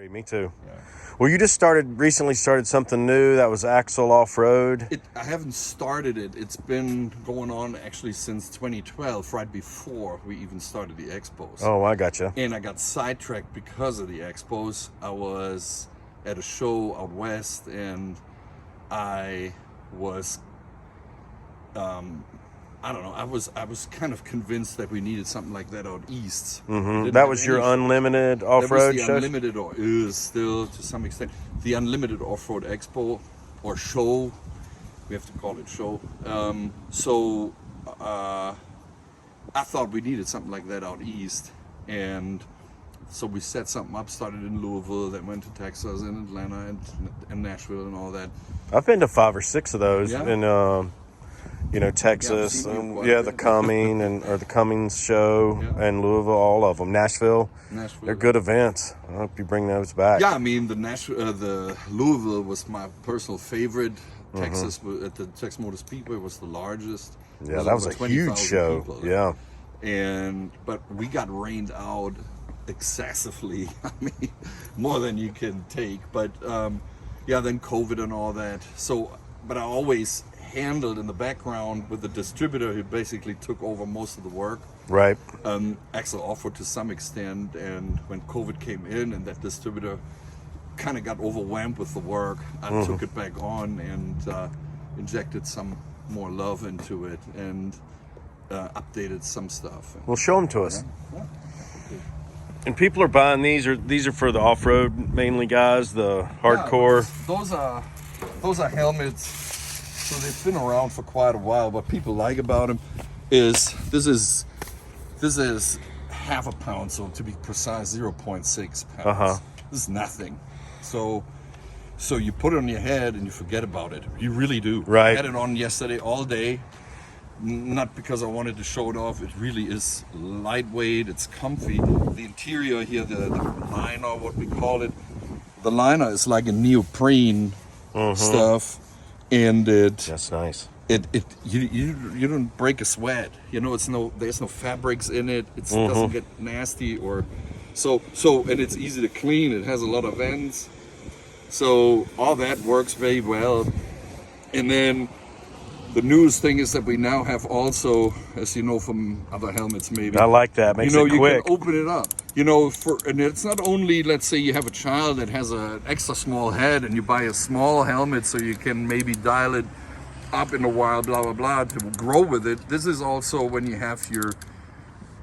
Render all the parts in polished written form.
Me too. Yeah. Well, you just recently started something new. That was Axel Offroad. I haven't started it. It's been going on actually since 2012, right before we even started the expos. Oh, I gotcha. And I got sidetracked because of the expos. I was at a show out west, and I was, I don't know. I was kind of convinced that we needed something like that out east. That was your Unlimited Offroad show? Unlimited, or is still to some extent the Unlimited Offroad Expo or show. We have to call it show. I thought we needed something like that out east, and so we set something up. Started in Louisville, then went to Texas and Atlanta and Nashville and all that. I've been to 5 or 6 of those. Yeah. In Texas, the the Cummings show, Yeah. and Louisville, all of them. Nashville, Nashville. they're good events. I hope you bring those back. Yeah, I mean the Louisville was my personal favorite. Texas at the Texas Motor Speedway was the largest. Yeah, that was a huge show. People. Yeah, but we got rained out excessively. I mean, more than you can take. But then COVID and all that. So, but I always handled in the background with the distributor who basically took over most of the work. right. Axel Offroad to some extent, and when COVID came in and that distributor kind of got overwhelmed with the work, I took it back on and injected some more love into it and updated some stuff. Well, show them to us. Yeah. And people are buying these. These are for the off-road mainly guys, the hardcore. Yeah, those are helmets. So they've been around for quite a while. What people like about them is this is half a pound, so to be precise, 0.6 pounds. This is nothing. So you put it on your head and you forget about it. You really do. Right. I had it on yesterday all day. Not because I wanted to show it off. It really is lightweight. It's comfy. The interior here, the liner, what we call it, the liner is like a neoprene stuff. And That's nice. You don't break a sweat. There's no fabrics in it. It doesn't get nasty or so and it's easy to clean. It has a lot of vents. So all that works very well. And then the newest thing is that we now have also, as you know from other helmets maybe. I like that. Makes it quick. You can open it up. And it's not only, let's say you have a child that has an extra small head and you buy a small helmet so you can maybe dial it up in a while, blah, blah, blah, to grow with it. This is also when you have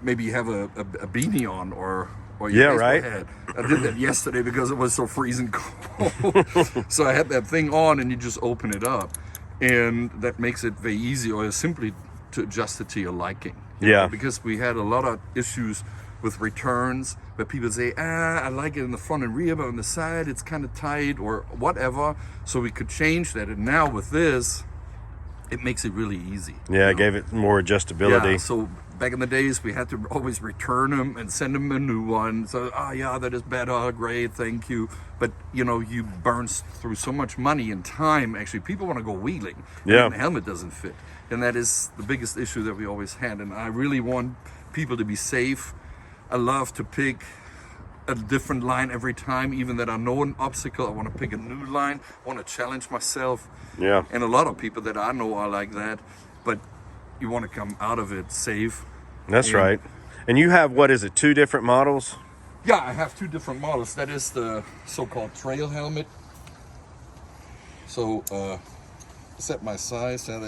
maybe you have a beanie on or your baseball hat. I did that yesterday because it was so freezing cold. So I had that thing on and you just open it up. And that makes it very easy, or simply to adjust it to your liking. Because we had a lot of issues with returns where people say, I like it in the front and rear, but on the side it's kind of tight or whatever. So we could change that. And now with this, it makes it really easy. Yeah, it gave it more adjustability. Yeah, so back in the days, we had to always return them and send them a new one. So, that is better, great, thank you. But, you burn through so much money and time. Actually, people want to go wheeling. Yeah. And the helmet doesn't fit. And that is the biggest issue that we always had. And I really want people to be safe. I love to pick a different line every time, even that I know an obstacle. I want to pick a new line. I want to challenge myself. Yeah. And a lot of people that I know are like that. But you want to come out of it safe. That's right. And you have, 2 different models? Yeah, I have 2 different models. That is the so-called trail helmet. So, is that my size? Yeah,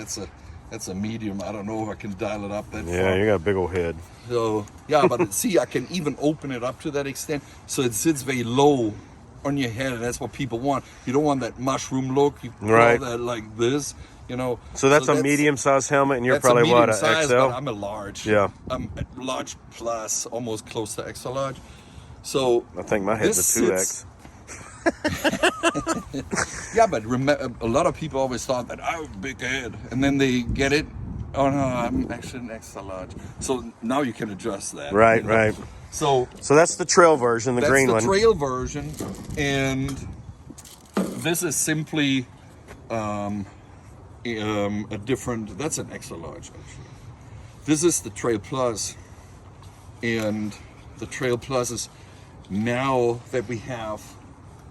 that's a medium. I don't know if I can dial it up that far. Yeah, you got a big old head. So, but see, I can even open it up to that extent. So it sits very low on your head, and that's what people want. You don't want that mushroom look. You put all that like this. So that's a medium-sized helmet, and you're probably an XL? But I'm a large. Yeah. I'm a large plus, almost close to extra large. So I think my head's a 2X. Yeah, but a lot of people always thought that I have a big head, and then they get it. Oh no, I'm actually an extra large. So now you can adjust that. Right, right. So that's the trail version, the green one. That's the trail version, and this is simply a different. That's an extra large actually. This is the Trail Plus, and the Trail Plus is now that we have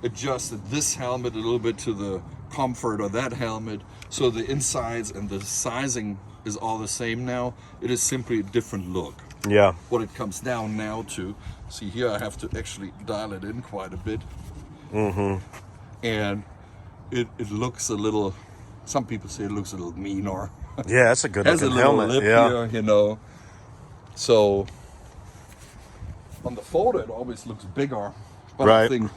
adjusted this helmet a little bit to the comfort of that helmet, so the insides and the sizing is all the same now. It is simply a different look. Yeah. What it comes down now to, see here I have to actually dial it in quite a bit. And it looks a little, some people say it looks a little mean, or Yeah, that's a good has a looking little helmet. lip Yeah. here, you know. So on the photo it always looks bigger, but I Right. think,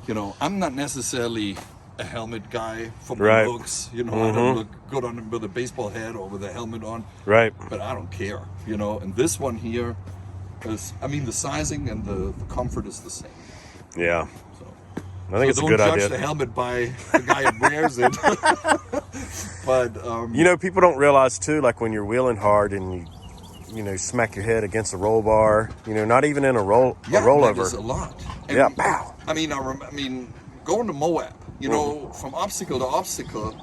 you know, I'm not necessarily a helmet guy for my Right. looks. You know, I don't look good on with a baseball hat or with a helmet on. Right. But I don't care, you know. And this one here is, I mean, the sizing and the comfort is the same. Yeah. So I think it's a don't good judge idea. the helmet by the guy that wears it. But You know, people don't realize too, like when you're wheeling hard and you know, smack your head against a roll bar, you know, not even in a yeah, rollover. that is a lot. And Yeah, pow. I mean, I mean, going to Moab, you know, from obstacle to obstacle,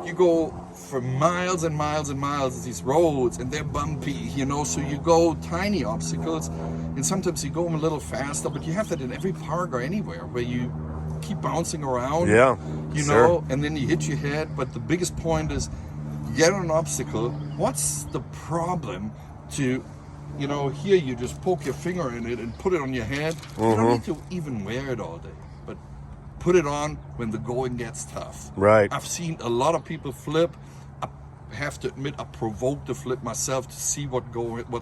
you go for miles and miles and miles these roads, and they're bumpy, you know. So you go tiny obstacles, and sometimes you go them a little faster. But you have that in every park or anywhere where you keep bouncing around. Yeah, you sure. know, and then you hit your head. But the biggest point is, you get on an obstacle. What's the problem to, you know, here you just poke your finger in it and put it on your head. You don't need to even wear it all day, but put it on when the going gets tough. Right. I've seen a lot of people flip. I have to admit, I provoked the flip myself to see what's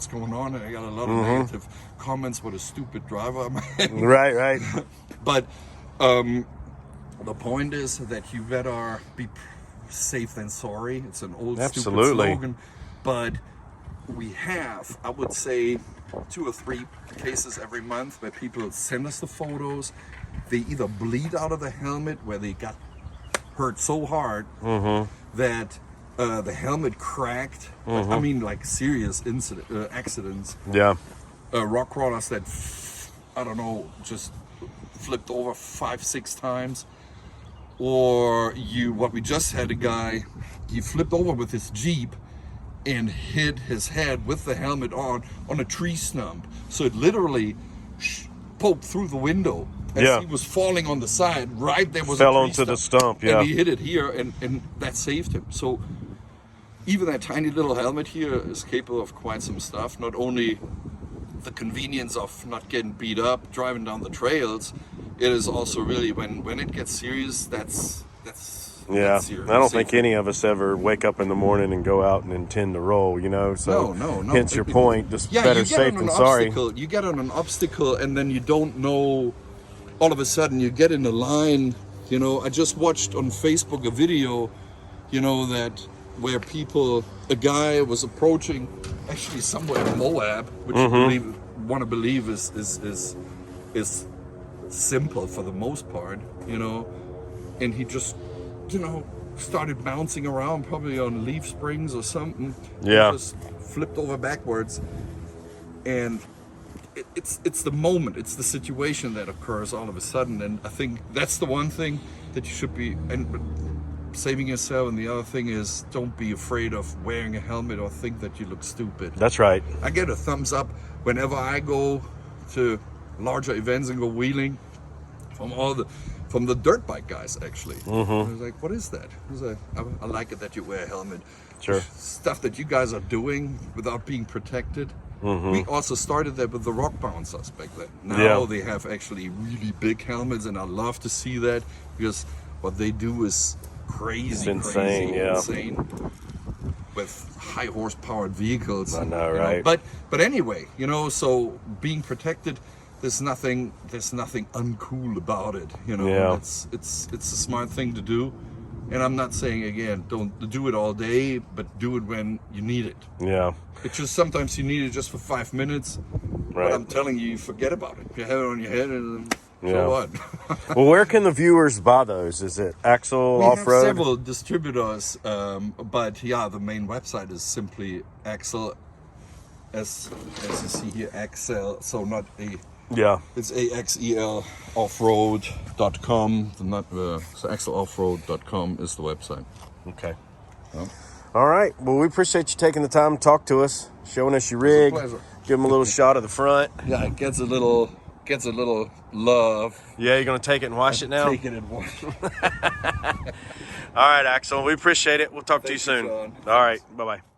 going on, and I got a lot of negative comments. What a stupid driver I'm. Right, right. But the point is that you better be safe than sorry. It's an old Absolutely. stupid slogan, but we have, I would say, 2 or 3 cases every month where people send us the photos. They either bleed out of the helmet, where they got hurt so hard that the helmet cracked. I mean, like serious accidents. Yeah. Rock crawlers that, I don't know, just flipped over 5-6 times. Or what we just had, a guy, he flipped over with his Jeep and hit his head with the helmet on a tree stump. So it literally poked through the window as Yeah. he was falling on the side. Right there was Fell a tree onto the stump, yeah. And he hit it here, and that saved him. So even that tiny little helmet here is capable of quite some stuff. Not only the convenience of not getting beat up driving down the trails, it is also really, when it gets serious, that's Yeah. serious. I don't think any of us ever wake up in the morning and go out and intend to roll, you know? So No. hence your point, just Yeah, better you get safe on than an sorry. obstacle. You get on an obstacle, and then you don't know. All of a sudden, you get in a line. You know, I just watched on Facebook a video, you know, where a guy was approaching, actually somewhere in Moab, which I want to believe is simple for the most part, you know, and he just, you know, started bouncing around, probably on leaf springs or something. Yeah. He just flipped over backwards, and it's the moment, it's the situation that occurs all of a sudden. And I think that's the one thing that you should be saving yourself. And the other thing is, don't be afraid of wearing a helmet or think that you look stupid. That's right. I get a thumbs up whenever I go to larger events and go wheeling from the dirt bike guys, actually. I was like, what is that? I like it that you wear a helmet. Sure. Stuff that you guys are doing without being protected. We also started that with the rock bouncers back then. Now they have actually really big helmets, and I love to see that, because what they do is crazy, It's insane, yeah. insane, with high horsepowered vehicles. I know, you right? But anyway, you know, so being protected, there's nothing uncool about it. You know, Yeah. it's a smart thing to do. And I'm not saying, again, don't do it all day, but do it when you need it. Yeah. It's just sometimes you need it just for 5 minutes. Right. But I'm telling you, forget about it. You have it on your head, and Yeah. so what? Well, where can the viewers buy those? Is it Axel We have Offroad? several distributors, but yeah, the main website is simply Axel, as you see here, Axel. So not a. Yeah. It's AXEL offroad.com. So axeloffroad.com is the website. Okay. Yeah. All right. Well, we appreciate you taking the time to talk to us, showing us your rig. pleasure. Give them a little shot of the front. Yeah, it gets a little gets a little love. Yeah, you're gonna take it and wash it now? Take it and wash it. All right, Axel, we appreciate it. We'll talk to you Thank you, soon. Sean. All right, bye-bye.